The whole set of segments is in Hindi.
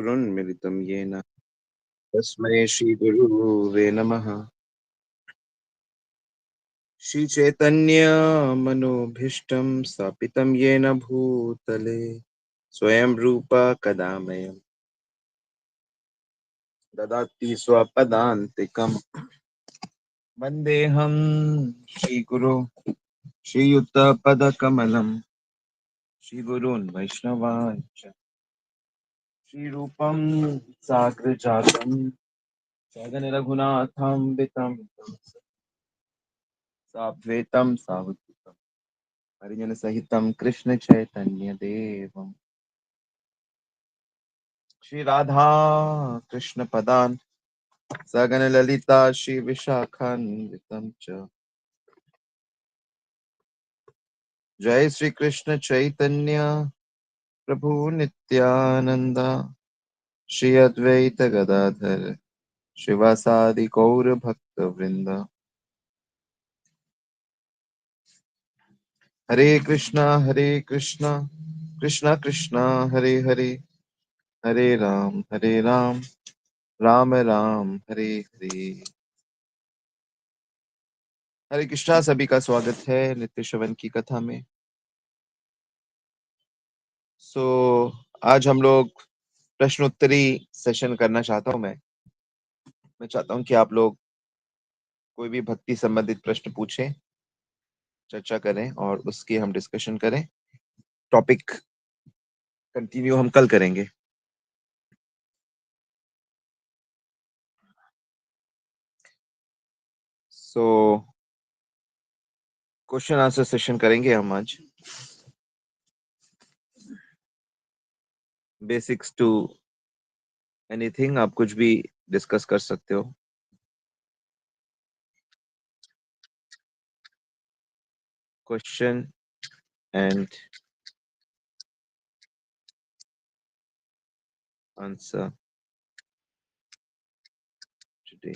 चक्षुरुन्मिलितं येन तस्मै श्रीगुरुवे नमः। श्रीचैतन्यमनोभीष्टं स्थापितं येन भूतले स्वयं रूपा कदा मह्यं ददाति स्वपदान्तिकम्। वन्देऽहं श्रीगुरो श्रीयुतपदकमलं श्रीगुरून् वैष्णवांश्च श्रीरूपं साग्रजातं सगनरघुनाथान्वितं साद्वैतं सावधूतं परिजनसहितं कृष्णचैतन्यदेवम् श्रीराधा कृष्णपदान् सगनललिता श्रीविशाखान्वितं च। जय श्री कृष्ण चैतन्य प्रभु नित्यानंद श्री अद्वैत गदाधर शिवासादि गौर भक्त वृंद। हरे कृष्णा कृष्णा कृष्णा हरे हरे, हरे राम राम राम हरे हरे। हरे कृष्णा, सभी का स्वागत है नित्य श्रवण की कथा में। आज हम लोग प्रश्नोत्तरी सेशन करना चाहता हूं। मैं चाहता हूं कि आप लोग कोई भी भक्ति संबंधित प्रश्न पूछें, चर्चा करें और उसकी हम डिस्कशन करें। टॉपिक कंटिन्यू हम कल करेंगे। क्वेश्चन आंसर सेशन करेंगे हम आज। बेसिक्स टू एनीथिंग, आप कुछ भी डिस्कस कर सकते हो। Question and answer today.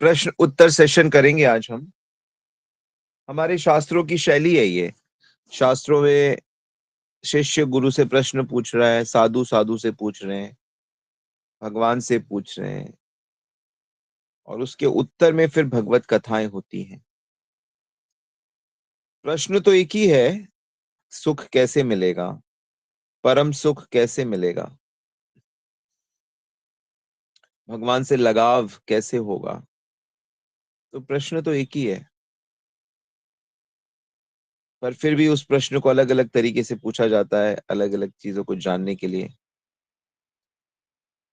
प्रश्न उत्तर सेशन करेंगे आज हम। हमारे शास्त्रों की शैली है ये। शास्त्रों में शिष्य गुरु से प्रश्न पूछ रहा है, साधु साधु से पूछ रहे हैं, भगवान से पूछ रहे हैं, और उसके उत्तर में फिर भगवत कथाएं होती हैं। प्रश्न तो एक ही है, सुख कैसे मिलेगा, परम सुख कैसे मिलेगा, भगवान से लगाव कैसे होगा। तो प्रश्न तो एक ही है, पर फिर भी उस प्रश्न को अलग अलग तरीके से पूछा जाता है, अलग अलग चीजों को जानने के लिए।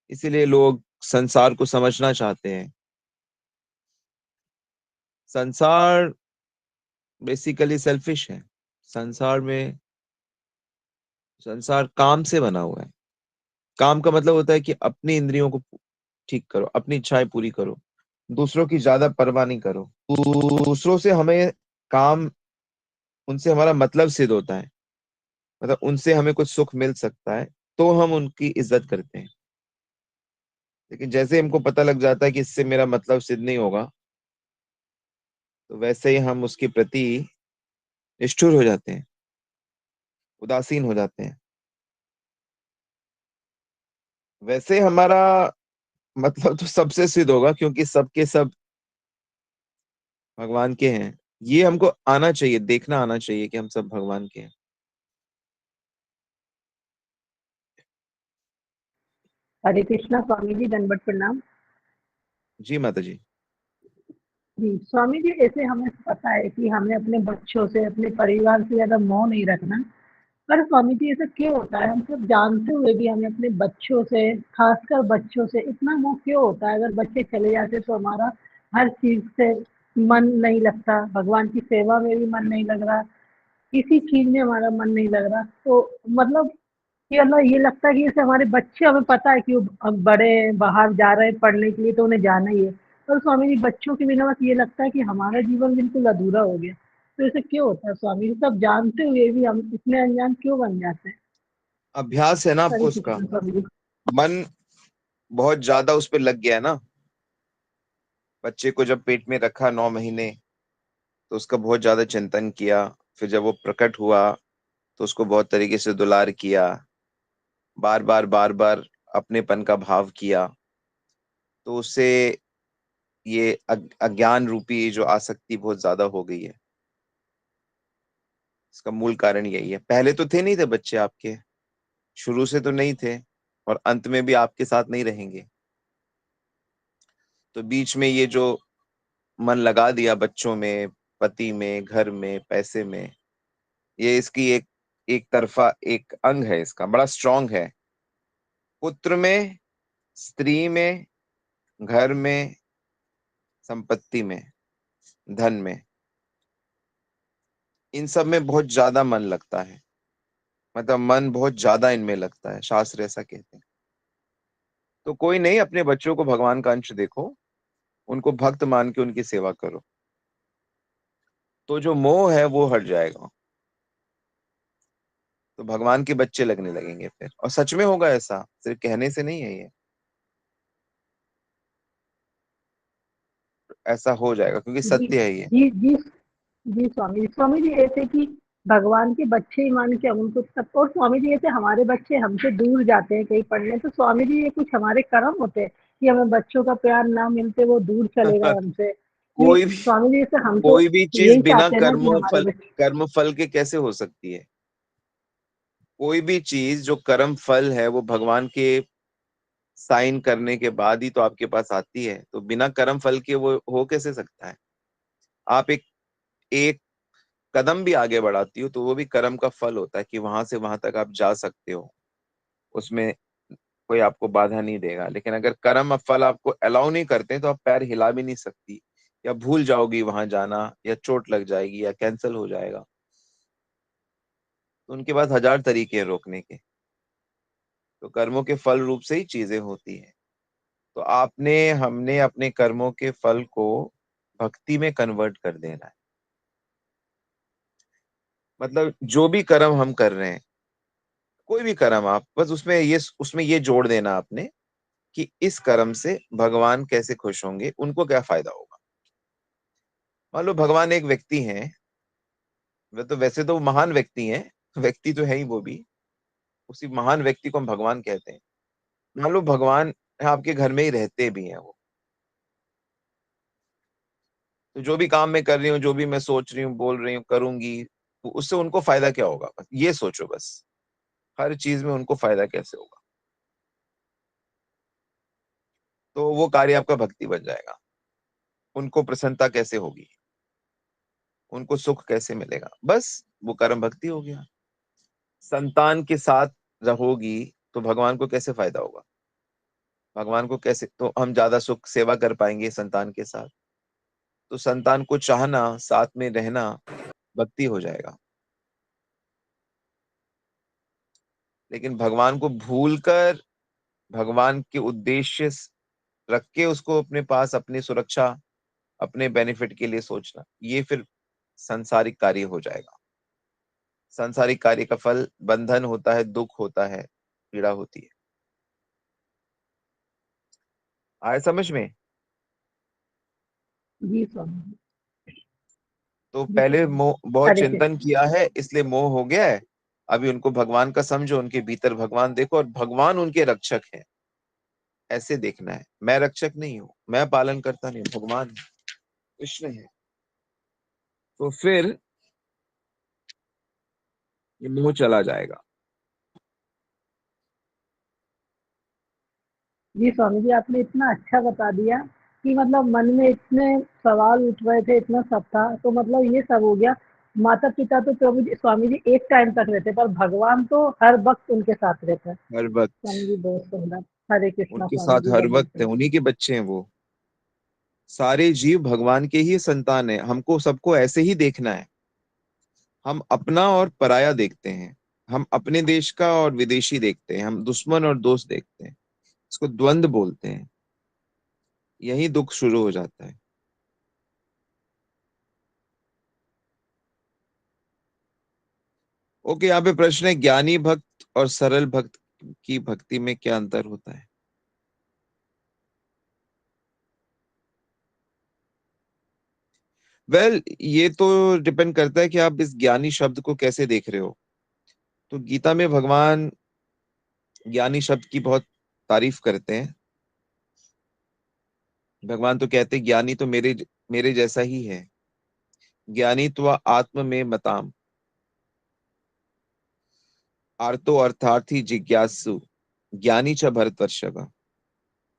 इसीलिए लोग संसार को समझना चाहते हैं। संसार बेसिकली सेल्फिश है। संसार में संसार काम से बना हुआ है। काम का मतलब होता है कि अपनी इंद्रियों को ठीक करो, अपनी इच्छाएं पूरी करो, दूसरों की ज्यादा परवाह नहीं करो। दूसरों से हमें काम, उनसे हमारा मतलब सिद्ध होता है, मतलब उनसे हमें कुछ सुख मिल सकता है, तो हम उनकी इज्जत करते हैं। लेकिन जैसे हमको पता लग जाता है कि इससे मेरा मतलब सिद्ध नहीं होगा, तो वैसे ही हम उसके प्रति निष्ठुर हो जाते हैं, उदासीन हो जाते हैं। वैसे हमारा मतलब तो सबसे सिद्ध होगा, क्योंकि सबके सब भगवान के हैं। ये हमको आना चाहिए, देखना आना चाहिए कि हम सब भगवान के हैं। हरे कृष्णा स्वामी जी, दंडवत प्रणाम। जी माता जी। जी स्वामी जी, ऐसे हमें पता है कि हमें अपने बच्चों से, अपने परिवार से ज्यादा मोह नहीं रखना। पर स्वामी जी, ऐसा क्यों होता है? हम सब जानते हुए भी हमें अपने बच्चों से, खासकर बच्चों से इतना मोह क्यों होता है? अगर बच्चे चले जाते तो हमारा हर चीज से मन नहीं लगता, भगवान की सेवा में भी मन नहीं लग रहा, किसी चीज में हमारा मन नहीं लग रहा। तो मतलब कि मतलब ये लगता है कि जैसे हमारे बच्चे, हमें पता है कि वो अब बड़े हैं, बाहर जा रहे हैं पढ़ने के लिए, तो उन्हें जाना ही है। पर स्वामी जी, बच्चों के बिना बस ये लगता है कि हमारा जीवन बिल्कुल अधूरा हो गया। तो ऐसे क्यों होता है स्वामी जी? सब जानते हुए भी हम इतने अनजान क्यों बन जाते हैं? अभ्यास है ना आपको हरे उसका। कृष्ण स्वामी जी। मन बहुत ज्यादा उस पर लग गया है ना। बच्चे को जब पेट में रखा 9 महीने, तो उसका बहुत ज्यादा चिंतन किया। फिर जब वो प्रकट हुआ, तो उसको बहुत तरीके से दुलार किया। बार बार बार बार अपनेपन का भाव किया। तो उससे ये अज्ञान रूपी जो आसक्ति बहुत ज्यादा हो गई है। इसका मूल कारण यही है। पहले तो थे नहीं थे बच्चे आपके, शुरू से तो नहीं थे, और अंत में भी आपके साथ नहीं रहेंगे। तो बीच में ये जो मन लगा दिया बच्चों में, पति में, घर में, पैसे में, ये इसकी एक तरफा एक अंग है, इसका बड़ा स्ट्रांग है। पुत्र में, स्त्री में, घर में, संपत्ति में, धन में, इन सब में बहुत ज्यादा मन लगता है। मतलब मन बहुत ज्यादा इनमें लगता है, शास्त्र ऐसा कहते हैं। तो कोई नहीं, अपने बच्चों को भगवान का अंश देखो, उनको भक्त मान के उनकी सेवा करो, तो जो मोह है वो हट जाएगा। तो भगवान के बच्चे लगने लगेंगे फिर, और सच में होगा ऐसा, सिर्फ कहने से नहीं है ये, ऐसा हो जाएगा क्योंकि जी सत्य है ये। जी जी। जी स्वामी जी, स्वामी जी ऐसे कि भगवान के बच्चे ही मान के हम उनको सब, और स्वामी जी ऐसे हमारे बच्चे हमसे दूर जाते हैं कहीं पढ़ने, तो स्वामी जी ये कुछ हमारे कर्म होते हैं कि हमें बच्चों का प्यार ना मिलते, वो दूर चले गए हमसे कि कोई भी स्वामी जी ऐसे हम तो कोई भी चीज यही बिना चाहते हैं ना कि हमारे बच्चे। कर्म फल के कैसे हो सकती है? कोई भी चीज जो कर्म फल है, वो भगवान के साइन करने के बाद ही तो आपके पास आती है। तो बिना कर्म फल के वो हो कैसे सकता है? आप एक एक कदम भी आगे बढ़ाती हो, तो वो भी कर्म का फल होता है कि वहां से वहां तक आप जा सकते हो। उसमें कोई आपको बाधा नहीं देगा। लेकिन अगर कर्म फल आपको अलाउ नहीं करते, तो आप पैर हिला भी नहीं सकती, या भूल जाओगी वहां जाना, या चोट लग जाएगी, या कैंसिल हो जाएगा। तो उनके पास हजार तरीके हैं रोकने के। तो कर्मों के फल रूप से ही चीजें होती हैं। तो आपने हमने अपने कर्मों के फल को भक्ति में कन्वर्ट कर देना है। मतलब जो भी कर्म हम कर रहे हैं, कोई भी कर्म, आप बस उसमें ये जोड़ देना आपने कि इस कर्म से भगवान कैसे खुश होंगे, उनको क्या फायदा होगा। मान लो भगवान एक व्यक्ति हैं, वे तो वैसे तो महान व्यक्ति हैं, व्यक्ति तो है ही वो भी, उसी महान व्यक्ति को हम भगवान कहते हैं। मान लो भगवान आपके घर में ही रहते भी हैं वो, तो जो भी काम मैं कर रही हूँ, जो भी मैं सोच रही हूँ, बोल रही हूँ, करूंगी, तो उससे उनको फायदा क्या होगा, बस ये सोचो बस। हर चीज में उनको फायदा कैसे होगा, तो वो कार्य आपका भक्ति बन जाएगा। उनको प्रसन्नता कैसे होगी, उनको सुख कैसे मिलेगा, बस वो कर्म भक्ति हो गया। संतान के साथ रहोगी, तो भगवान को कैसे फायदा होगा? भगवान को कैसे, तो हम ज्यादा सुख सेवा कर पाएंगे संतान के साथ। तो संतान को चाहना, साथ में रहना, भक्ति हो जाएगा। लेकिन भगवान को भूलकर, भगवान के उद्देश्य रख के उसको अपने पास, अपनी सुरक्षा, अपने बेनिफिट के लिए सोचना, ये फिर सांसारिक कार्य हो जाएगा। सांसारिक कार्य का फल बंधन होता है, दुख होता है, पीड़ा होती है। आए समझ में? जी स्वामी तो जी। पहले स्वामी मोह, बहुत हरे चिंतन कृष्ण। किया है, इसलिए मोह हो गया है। अभी उनको भगवान का समझो, उनके भीतर भगवान देखो, और भगवान उनके रक्षक है, ऐसे देखना है। मैं रक्षक नहीं हूँ, मैं पालन करता नहीं हूँ, भगवान है, कृष्ण है। तो फिर ये मोह चला जाएगा। जी स्वामी जी, आपने इतना अच्छा बता दिया कि मतलब मन में इतने सवाल उठ रहे थे, इतना सब था, तो मतलब ये सब हो गया। माता पिता तो प्रभु जी, स्वामी जी एक टाइम तक रहते, पर भगवान तो हर वक्त उनके साथ रहता है। हर वक्त स्वामी जी बहुत सुंदर। हरे कृष्णा उनके स्वामी साथ, जी, हर वंदे वक्त है, प्रभु। उन्हीं के बच्चे हैं वो। सारे जीव भगवान के ही संतान है, हमको सबको ऐसे ही देखना है। हम अपना और पराया देखते हैं, हम अपने देश का और विदेशी देखते हैं, हम दुश्मन और दोस्त देखते हैं। इसको द्वंद बोलते हैं। यही दुख शुरू हो जाता है। ओके, यहाँ पे प्रश्न है, ज्ञानी भक्त और सरल भक्त की भक्ति में क्या अंतर होता है? ये तो डिपेंड करता है कि आप इस ज्ञानी शब्द को कैसे देख रहे हो। तो गीता में भगवान ज्ञानी शब्द की बहुत तारीफ करते हैं। भगवान तो कहते हैं, ज्ञानी तो मेरे मेरे जैसा ही है। ज्ञानी तो आत्म में मताम, आर्तो अर्थार्थी जिज्ञासु, ज्ञानी च भरतर्षभ।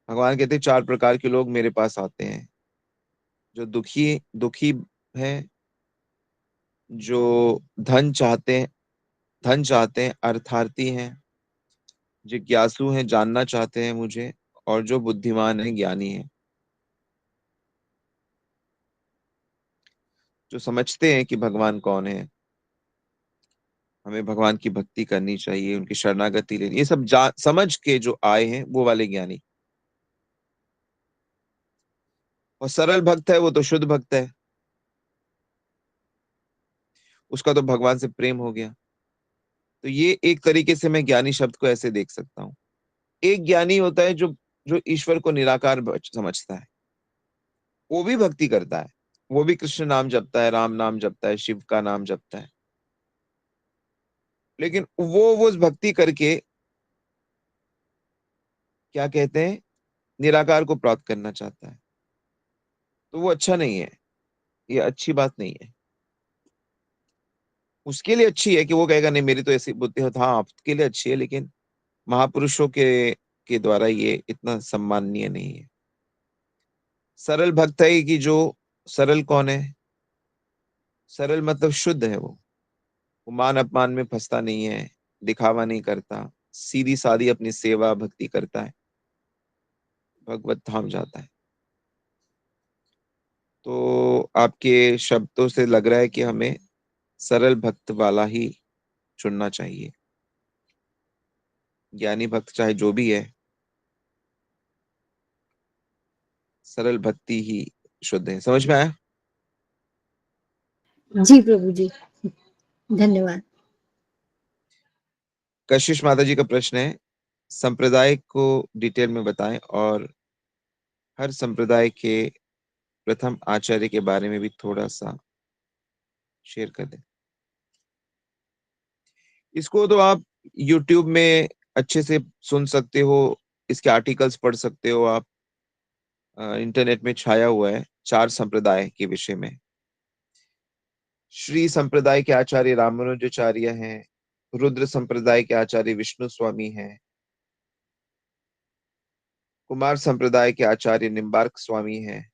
भगवान कहते हैं, चार प्रकार के लोग मेरे पास आते हैं। जो दुखी दुखी हैं, जो धन चाहते हैं, अर्थार्थी हैं, जिज्ञासु हैं, जानना चाहते हैं मुझे, और जो बुद्धिमान है, ज्ञानी है, जो समझते हैं कि भगवान कौन है, हमें भगवान की भक्ति करनी चाहिए, उनकी शरणागति लेनी, ये सब समझ के जो आए हैं, वो वाले ज्ञानी। और सरल भक्त है, वो तो शुद्ध भक्त है, उसका तो भगवान से प्रेम हो गया। तो ये एक तरीके से मैं ज्ञानी शब्द को ऐसे देख सकता हूँ। एक ज्ञानी होता है जो जो ईश्वर को निराकार समझता है, वो भी भक्ति करता है, वो भी कृष्ण नाम जपता है, राम नाम जपता है, शिव का नाम जपता है, लेकिन वो उस भक्ति करके क्या कहते हैं, निराकार को प्राप्त करना चाहता है। तो वो अच्छा नहीं है, ये अच्छी बात नहीं है। उसके लिए अच्छी है कि वो कहेगा, नहीं मेरी तो ऐसी बुद्धि होता, हाँ आपके लिए अच्छी है, लेकिन महापुरुषों के द्वारा ये इतना सम्माननीय नहीं है। सरल भक्त है कि जो, सरल कौन है? सरल मतलब शुद्ध है वो मान अपमान में फंसता नहीं है, दिखावा नहीं करता, सीधी सादी अपनी सेवा भक्ति करता है, भगवत धाम जाता है। तो आपके शब्दों से लग रहा है कि हमें सरल भक्त वाला ही चुनना चाहिए। ज्ञानी भक्त चाहे जो भी है, सरल भक्ति ही शुद्ध है। समझ में आया? जी प्रभु जी, धन्यवाद। कशिश माता जी का प्रश्न है, संप्रदाय को डिटेल में बताएं और हर संप्रदाय के प्रथम आचार्य के बारे में भी थोड़ा सा शेयर कर दें। इसको तो आप YouTube में अच्छे से सुन सकते हो, इसके आर्टिकल्स पढ़ सकते हो आप। इंटरनेट में छाया हुआ है चार संप्रदाय के विषय में। श्री संप्रदाय के आचार्य रामानुजाचार्य हैं, रुद्र संप्रदाय के आचार्य विष्णु स्वामी हैं, कुमार संप्रदाय के आचार्य निम्बार्क स्वामी हैं,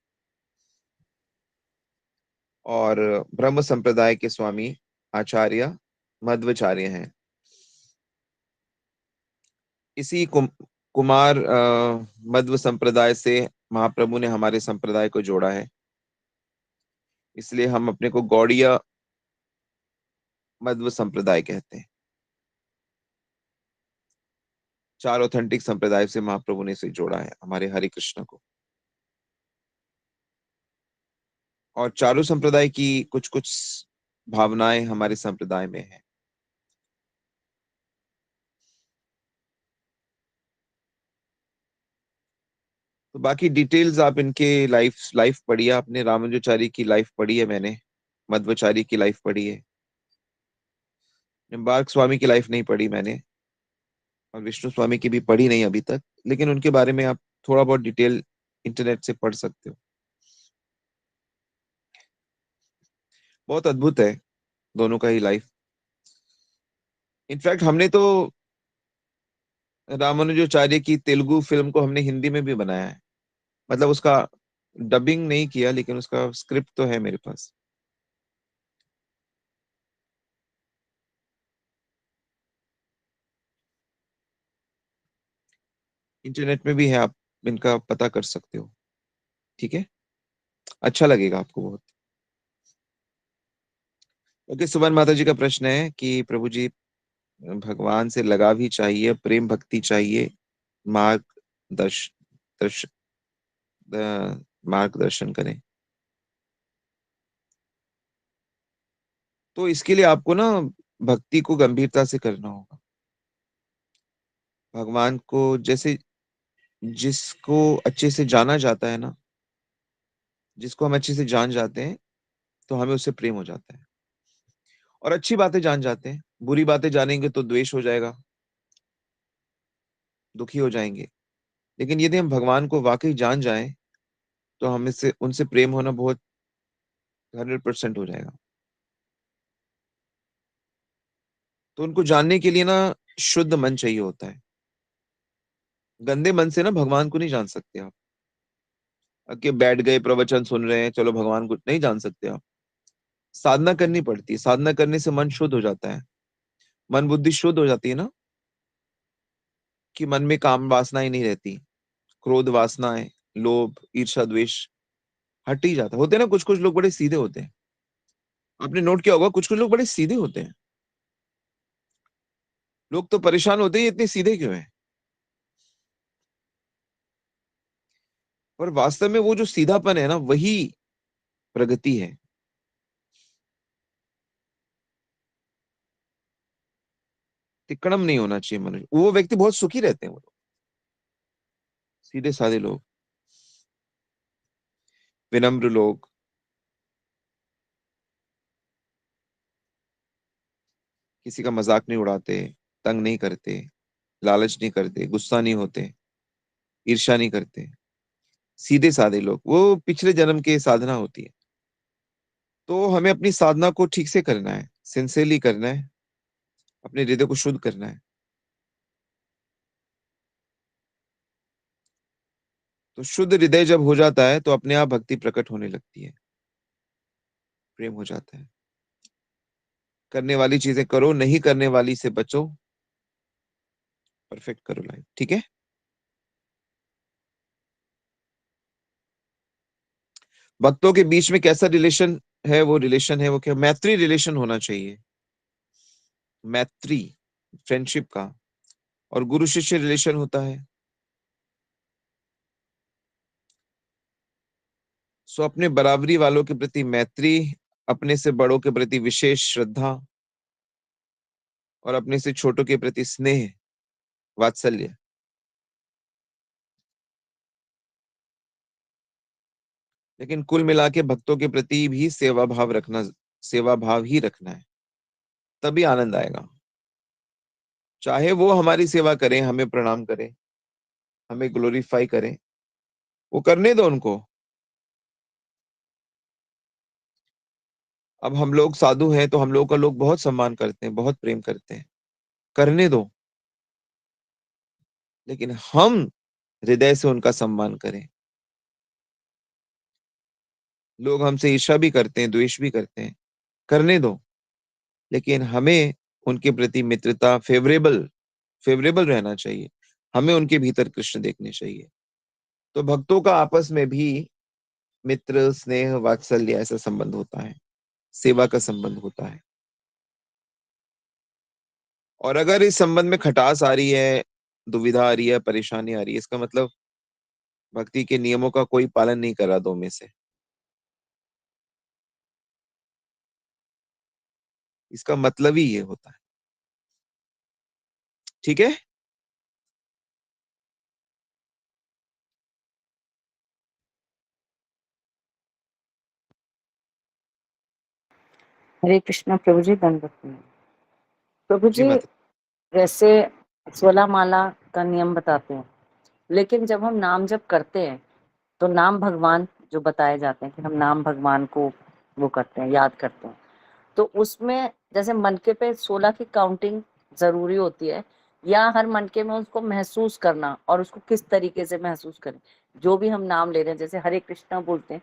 और ब्रह्म संप्रदाय के स्वामी आचार्य मध्वाचार्य हैं। इसी कुमार मध्व संप्रदाय से महाप्रभु ने हमारे संप्रदाय को जोड़ा है, इसलिए हम अपने को गौड़ीय मध्व संप्रदाय कहते हैं। चार ऑथेंटिक संप्रदाय से महाप्रभु ने इसे जोड़ा है, हमारे हरे कृष्ण को। और चारों संप्रदाय की कुछ कुछ भावनाएं हमारे संप्रदाय में है। तो बाकी डिटेल्स आप इनके लाइफ लाइफ पढ़िए, आपने रामानुजाचार्य की लाइफ पढ़ी है, मैंने मध्वाचार्य की लाइफ पढ़ी है, निम्बार्क स्वामी की लाइफ नहीं पढ़ी मैंने, और विष्णु स्वामी की भी पढ़ी नहीं अभी तक, लेकिन उनके बारे में आप थोड़ा बहुत डिटेल इंटरनेट से पढ़ सकते हो। बहुत अद्भुत है दोनों का ही लाइफ। इनफैक्ट हमने तो रामानुजाचार्य की तेलुगु फिल्म को हमने हिंदी में भी बनाया है, मतलब उसका डबिंग नहीं किया, लेकिन उसका स्क्रिप्ट तो है मेरे पास। इंटरनेट में भी है, आप इनका पता कर सकते हो। ठीक है, अच्छा लगेगा आपको बहुत। ओके, सुमन माता जी का प्रश्न है कि प्रभु जी, भगवान से लगाव ही चाहिए, प्रेम भक्ति चाहिए, मार्ग दर्श, दर्श, मार्गदर्शन करें। तो इसके लिए आपको ना भक्ति को गंभीरता से करना होगा। भगवान को जैसे जिसको अच्छे से जाना जाता है ना, जिसको हम अच्छे से जान जाते हैं, तो हमें उससे प्रेम हो जाता है। और अच्छी बातें जान जाते हैं, बुरी बातें जानेंगे तो द्वेष हो जाएगा, दुखी हो जाएंगे। लेकिन यदि हम भगवान को वाकई जान जाएं, तो हमें से उनसे प्रेम होना बहुत 100% हो जाएगा। तो उनको जानने के लिए ना शुद्ध मन चाहिए होता है। गंदे मन से ना भगवान को नहीं जान सकते आप। कि बैठ गए, प्रवचन सुन रहे हैं, चलो भगवान को नहीं जान सकते आप। साधना करनी पड़ती है। साधना करने से मन शुद्ध हो जाता है। मन बुद्धि शुद्ध हो जाती है ना, कि मन में काम वासनाएं नहीं रहती, क्रोध वासनाएं, लोभ, ईर्ष्या, द्वेष हट ही जाता। होते हैं ना कुछ कुछ लोग बड़े सीधे होते हैं। आपने नोट किया होगा, कुछ कुछ लोग बड़े सीधे होते हैं। लोग तो परेशान होते हैं, ये इतने सीधे क्यों है। और वास्तव में वो जो सीधापन है ना, वही प्रगति है। तिकड़म नहीं होना चाहिए मनुष्य। वो व्यक्ति बहुत सुखी रहते हैं, वो लोग, सीधे साधे लोग, विनम्र लोग। किसी का मजाक नहीं उड़ाते, तंग नहीं करते, लालच नहीं करते, गुस्सा नहीं होते, ईर्ष्या नहीं करते। सीधे साधे लोग, वो पिछले जन्म की साधना होती है। तो हमें अपनी साधना को ठीक से करना है, सिंसियरली करना है, अपने हृदय को शुद्ध करना है। तो शुद्ध हृदय जब हो जाता है, तो अपने आप भक्ति प्रकट होने लगती है, प्रेम हो जाता है। करने वाली चीजें करो, नहीं करने वाली से बचो, परफेक्ट करो लाइफ। ठीक है। भक्तों के बीच में कैसा रिलेशन है? वो रिलेशन है, वो क्या, मैत्री रिलेशन होना चाहिए। मैत्री, फ्रेंडशिप का। और गुरु शिष्य रिलेशन होता है। सो अपने बराबरी वालों के प्रति मैत्री, अपने से बड़ों के प्रति विशेष श्रद्धा, और अपने से छोटों के प्रति स्नेह, वात्सल्य। लेकिन कुल मिला के भक्तों के प्रति भी सेवा भाव रखना, सेवा भाव ही रखना है, तभी आनंद आएगा। चाहे वो हमारी सेवा करें, हमें प्रणाम करें, हमें ग्लोरीफाई करें, वो करने दो उनको। अब हम लोग साधु हैं, तो हम लोग का लोग बहुत सम्मान करते हैं, बहुत प्रेम करते हैं, करने दो। लेकिन हम हृदय से उनका सम्मान करें। लोग हमसे ईर्ष्या भी करते हैं, द्वेष भी करते हैं, करने दो। लेकिन हमें उनके प्रति मित्रता, फेवरेबल फेवरेबल रहना चाहिए। हमें उनके भीतर कृष्ण देखने चाहिए। तो भक्तों का आपस में भी मित्र, स्नेह, वात्सल्य ऐसा संबंध होता है, सेवा का संबंध होता है। और अगर इस संबंध में खटास आ रही है, दुविधा आ रही है, परेशानी आ रही है, इसका मतलब भक्ति के नियमों का कोई पालन नहीं कर रहा दो में से। इसका मतलब ही ये होता है। ठीक है। हरे कृष्णा प्रभु जी, दंडवत प्रणाम। प्रभु जी जी, माता। वैसे 16 माला का नियम बताते हैं, लेकिन जब हम नाम जप करते हैं तो नाम भगवान जो बताए जाते हैं कि हम नाम भगवान को वो करते हैं, याद करते हैं, तो उसमें जैसे मनके पे 16 की काउंटिंग जरूरी होती है, या हर मनके में उसको महसूस करना, और उसको किस तरीके से महसूस करें। जो भी हम नाम ले रहे हैं, जैसे हरे कृष्णा बोलते हैं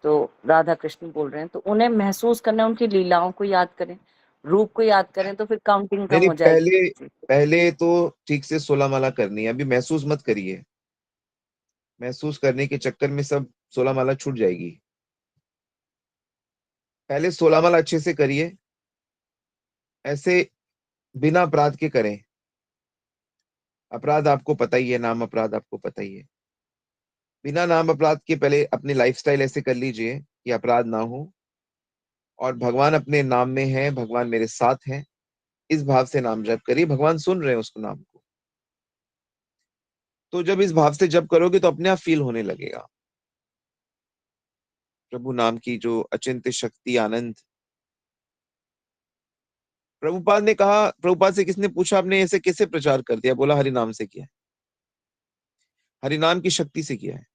तो राधा कृष्ण बोल रहे हैं, तो उन्हें महसूस करना, उनकी लीलाओं को याद करें, रूप को याद करें, तो फिर काउंटिंग नहीं कम नहीं, हो पहले जाएगी। पहले तो ठीक से 16 माला करनी है। अभी महसूस मत करिए। महसूस करने के चक्कर में सब 16 माला छूट जाएगी। पहले 16 माला अच्छे से करिए, ऐसे बिना अपराध के करें। अपराध आपको पता ही है, नाम अपराध आपको पता ही है। बिना नाम अपराध के पहले अपनी लाइफस्टाइल ऐसे कर लीजिए कि अपराध ना हो, और भगवान अपने नाम में है, भगवान मेरे साथ हैं। इस भाव से नाम जप करिए, भगवान सुन रहे हैं उसको नाम को। तो जब इस भाव से जप करोगे तो अपने आप फील होने लगेगा प्रभु नाम की जो अचिंत्य शक्ति, आनंद। प्रभुपाद ने कहा, प्रभुपाद से किसने पूछा आपने ऐसे कैसे प्रचार कर दिया? बोला हरि नाम से किया है, हरि नाम की शक्ति से किया है।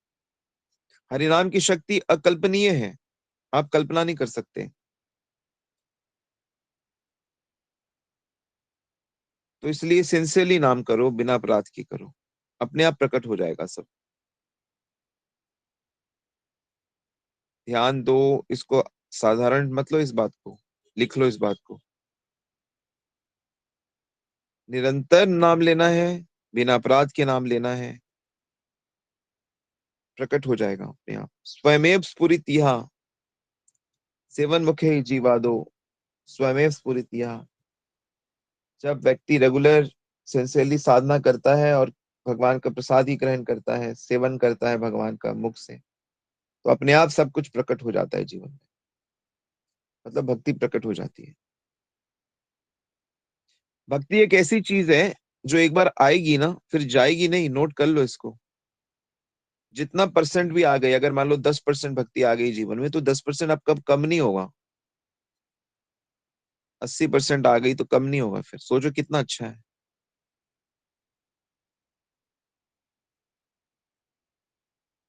हरि नाम की शक्ति अकल्पनीय है, आप कल्पना नहीं कर सकते। तो इसलिए सिंसियरली नाम करो, बिना अपराध की करो, अपने आप प्रकट हो जाएगा सब। ध्यान दो इसको, साधारण मत लो इस बात को, लिख लो इस बात को। निरंतर नाम लेना है, बिना अपराध के नाम लेना है, प्रकट हो जाएगा अपने आप। स्वयमेव स्फुरितिहा सेवन मुखे जीवादो, स्वयमेव स्फुरितिहा। जब व्यक्ति रेगुलर सिंसियरली साधना करता है और भगवान का प्रसाद ही ग्रहण करता है, सेवन करता है भगवान का मुख से, तो अपने आप सब कुछ प्रकट हो जाता है जीवन में, मतलब भक्ति प्रकट हो जाती है। भक्ति एक ऐसी चीज है जो एक बार आएगी ना फिर जाएगी नहीं, नोट कर लो इसको। जितना परसेंट भी आ गई, अगर मान लो 10% भक्ति आ गई जीवन में, तो 10% अब कब कम नहीं होगा। 80% आ गई तो कम नहीं होगा, फिर सोचो कितना अच्छा है।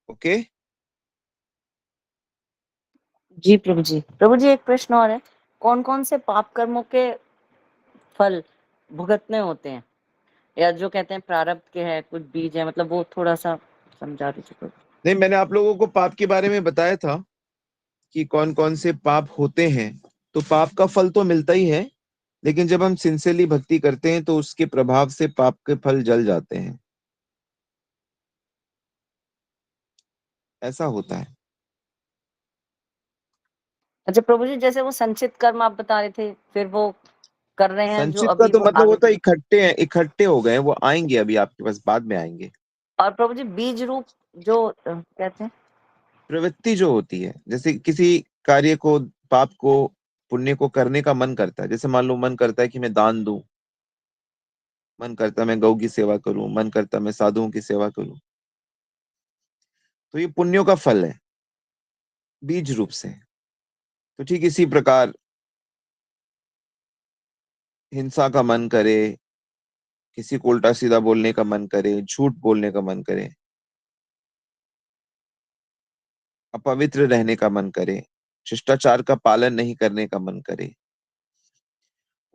ओके। जी प्रभु जी। प्रभु जी एक प्रश्न और है, कौन कौन से पाप कर्मों के फल भुगतने होते हैं, या जो कहते हैं प्रारब्ध के है, कुछ बीज है, मतलब वो थोड़ा सा समझा दीजिए प्रभु। नहीं, मैंने आप लोगों को पाप के बारे में बताया था कि कौन कौन से पाप होते हैं। तो पाप का फल तो मिलता ही है, लेकिन जब हम सिंसियरली भक्ति करते हैं तो उसके प्रभाव से पाप के फल जल जाते हैं, ऐसा होता है। अच्छा प्रभु जी, जैसे वो संचित कर्म आप बता रहे थे, फिर वो कर रहे हैं जो संचित का अभी तो वो मतलब आगे होता है चल। इकट्ठे हैं, इकट्ठे हो गए, वो आएंगे अभी आपके पास, बाद में आएंगे। और प्रभु जी बीज रूप जो कहते हैं। प्रवृत्ति जो होती है, जैसे किसी कार्य को, पाप को, पुण्य को करने का मन करता है। जैसे मान लो मन करता है कि मैं दान दूं, मन करता है मैं गौ की सेवा करूं, मन करता है मैं साधुओं की सेवा करूं, तो ये पुण्यों का फल है बीज रूप से। तो ठीक इसी प्रकार हिंसा का मन करे, किसी को उल्टा सीधा बोलने का मन करे, झूठ बोलने का मन करे, अपवित्र रहने का मन करे, शिष्टाचार का पालन नहीं करने का मन करे,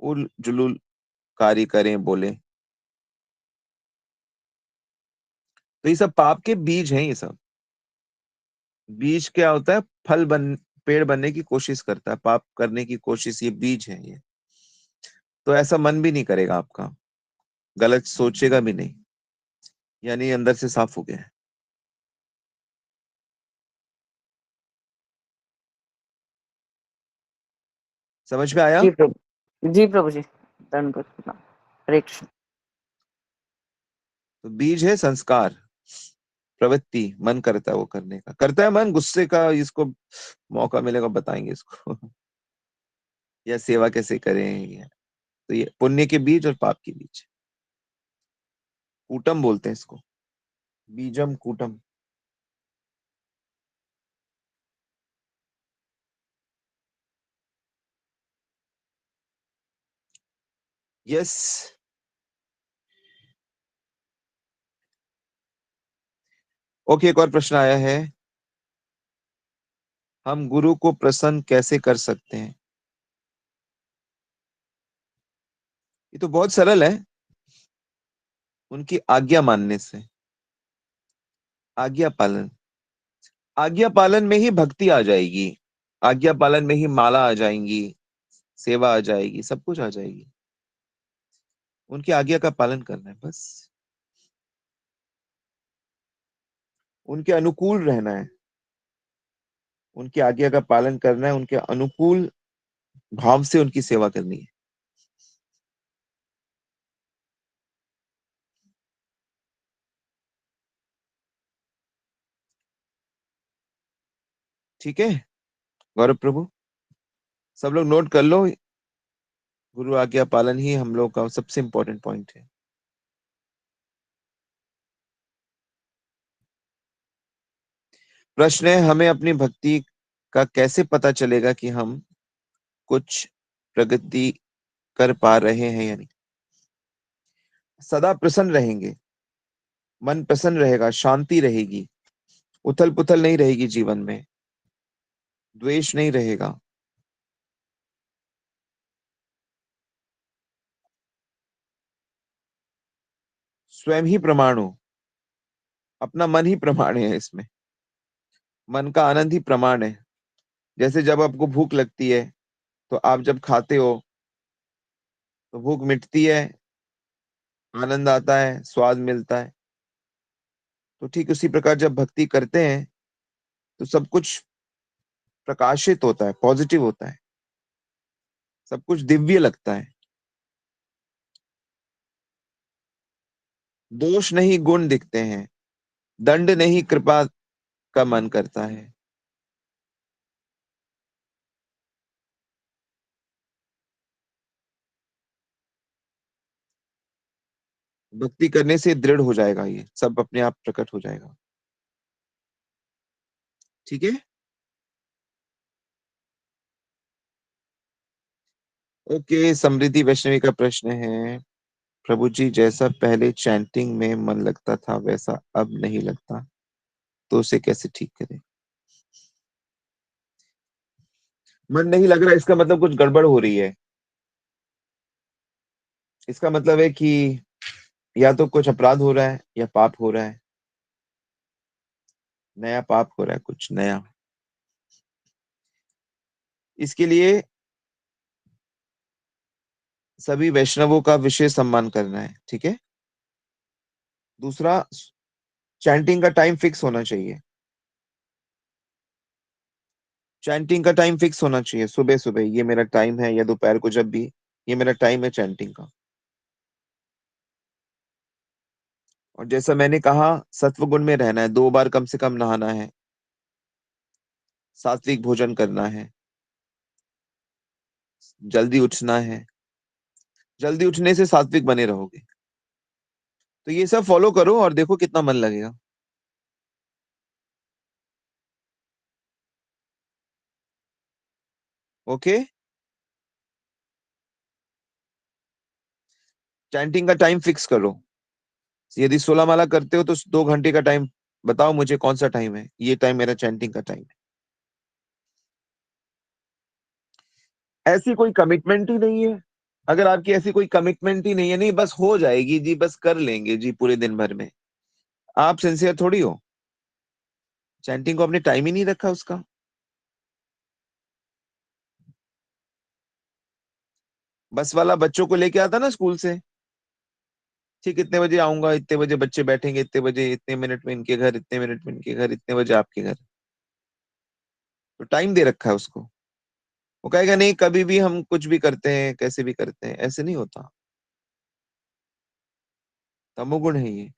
उल जुलूल कार्य करें, बोले, तो ये सब पाप के बीज हैं। ये सब बीज क्या होता है, फल बन, पेड़ बनने की कोशिश करता है, पाप करने की कोशिश, ये बीज है ये। तो ऐसा मन भी नहीं करेगा आपका, गलत सोचेगा भी नहीं, यानी अंदर से साफ हो गया है। समझ में आया? जी प्रभु जी, प्रभु जी दंडवत प्रणाम। हरे कृष्ण। तो बीज है संस्कार, प्रवृत्ति, मन करता है वो करने का, करता है मन गुस्से का, इसको मौका मिलेगा बताएंगे इसको या सेवा कैसे करें। तो ये पुण्य के बीज और पाप के बीज, कूटम बोलते हैं इसको, बीजम कूटम। यस। ओके, एक और प्रश्न आया है, हम गुरु को प्रसन्न कैसे कर सकते हैं? ये तो बहुत सरल है, उनकी आज्ञा मानने से। आज्ञा पालन, आज्ञा पालन में ही भक्ति आ जाएगी, आज्ञा पालन में ही माला आ जाएंगी, सेवा आ जाएगी, सब कुछ आ जाएगी। उनकी आज्ञा का पालन करना है बस, उनके अनुकूल रहना है, उनकी आज्ञा का पालन करना है, उनके अनुकूल भाव से उनकी सेवा करनी है। ठीक है गौरव प्रभु, सब लोग नोट कर लो, गुरु आज्ञा पालन ही हम लोग का सबसे इंपॉर्टेंट पॉइंट है। प्रश्न है, हमें अपनी भक्ति का कैसे पता चलेगा कि हम कुछ प्रगति कर पा रहे हैं या नहीं। सदा प्रसन्न रहेंगे, मन प्रसन्न रहेगा, शांति रहेगी, उथल पुथल नहीं रहेगी जीवन में, द्वेष नहीं रहेगा। स्वयं ही प्रमाण हो, अपना मन ही प्रमाण है इसमें, मन का आनंद ही प्रमाण है। जैसे जब आपको भूख लगती है तो आप जब खाते हो तो भूख मिटती है, आनंद आता है, स्वाद मिलता है। तो ठीक उसी प्रकार जब भक्ति करते हैं तो सब कुछ प्रकाशित होता है, पॉजिटिव होता है, सब कुछ दिव्य लगता है। दोष नहीं गुण दिखते हैं, दंड नहीं कृपा का मन करता है। भक्ति करने से दृढ़ हो जाएगा, ये सब अपने आप प्रकट हो जाएगा। ठीक है, ओके। समृद्धि वैष्णवी का प्रश्न है, प्रभु जी जैसा पहले चैंटिंग में मन लगता था वैसा अब नहीं लगता, तो उसे कैसे ठीक करें। मन नहीं लग रहा, इसका मतलब कुछ गड़बड़ हो रही है। इसका मतलब है कि या तो कुछ अपराध हो रहा है या पाप हो रहा है, नया पाप हो रहा है कुछ नया। इसके लिए सभी वैष्णवों का विशेष सम्मान करना है, ठीक है। दूसरा, चैंटिंग का टाइम फिक्स होना चाहिए। चैंटिंग का टाइम फिक्स होना चाहिए, सुबह सुबह ये मेरा टाइम है, या दोपहर को, जब भी ये मेरा टाइम है चैंटिंग का। और जैसा मैंने कहा, सत्व गुण में रहना है, 2 बार कम से कम नहाना है, सात्विक भोजन करना है, जल्दी उठना है। जल्दी उठने से सात्विक बने रहोगे। तो ये सब फॉलो करो और देखो कितना मन लगेगा। ओके। चैंटिंग का टाइम फिक्स करो। यदि 16 माला करते हो तो 2 घंटे का टाइम बताओ मुझे, कौन सा टाइम है, ये टाइम मेरा चैंटिंग का टाइम है। ऐसी कोई कमिटमेंट ही नहीं है। अगर आपकी ऐसी कोई कमिटमेंट ही नहीं है, नहीं बस हो जाएगी जी, बस कर लेंगे जी पूरे दिन भर में, आप सिंसियर थोड़ी हो। चैंटिंग को आपने टाइम ही नहीं रखा उसका। बस वाला बच्चों को लेके आता ना स्कूल से, ठीक इतने बजे आऊंगा, इतने बजे बच्चे बैठेंगे, इतने बजे, इतने मिनट में इनके घर, इतने मिनट में इनके घर, इतने बजे आपके घर। तो टाइम दे रखा है उसको। वो कहेगा नहीं कभी भी हम कुछ भी करते हैं, कैसे भी करते हैं, ऐसे नहीं होता। तमोगुण है ये।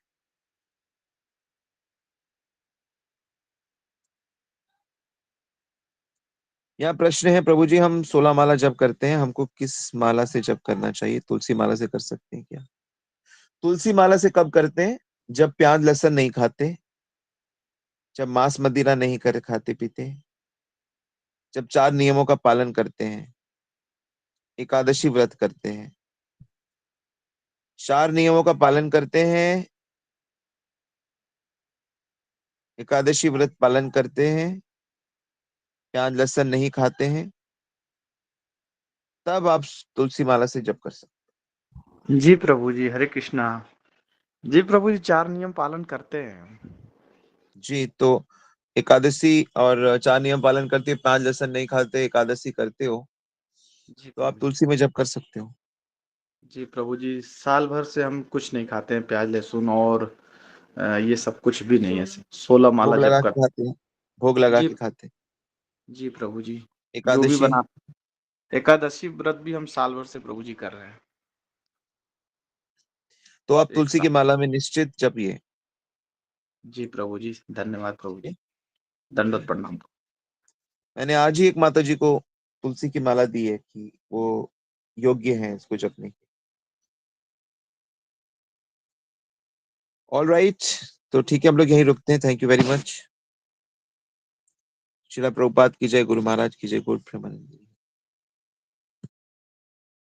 यहाँ प्रश्न है, प्रभु जी हम 16 माला जप करते हैं, हमको किस माला से जप करना चाहिए, तुलसी माला से कर सकते हैं क्या। तुलसी माला से कब करते हैं, जब प्याज लहसुन नहीं खाते, जब मांस मदिरा नहीं कर खाते पीते, जब 4 नियमों का पालन करते हैं, एकादशी व्रत करते हैं। 4 नियमों का पालन करते हैं, एकादशी व्रत पालन करते हैं, प्याज लहसुन नहीं खाते हैं, तब आप तुलसी माला से जप कर सकते जी प्रभु जी, हरे कृष्णा। जी प्रभु जी, 4 नियम पालन करते हैं। हैं। जी, तो एकादशी और 4 नियम पालन करते, प्याज लहसुन नहीं खाते, एकादशी करते हो, जी तो आप प्रभु जी। तुलसी में जप कर सकते हो। जी प्रभु जी, साल भर से हम कुछ नहीं खाते हैं, प्याज लहसुन और ये सब कुछ भी नहीं है। 16 माला भोग जप लगा के करते। खाते हैं, भोग लगा जी के खाते हैं। जी प्रभु जी, जो भी एकादशी, बना। एकादशी व्रत भी हम साल भर से प्रभु जी कर रहे हैं। तो आप एक तुलसी साल। की माला में निश्चित जपिए। जी प्रभु जी, धन्यवाद प्रभु ठीक है? जी, दंडवत प्रणाम। मैंने आज ही एक माता जी को तुलसी की माला दी है कि वो योग्य हैं इसको जपने के। ऑल राइट, तो ठीक है, हम लोग यहीं रुकते हैं। Thank you very much. Srila Prabhupada की जय, गुरु महाराज की जय, गुरु प्रेमानंद।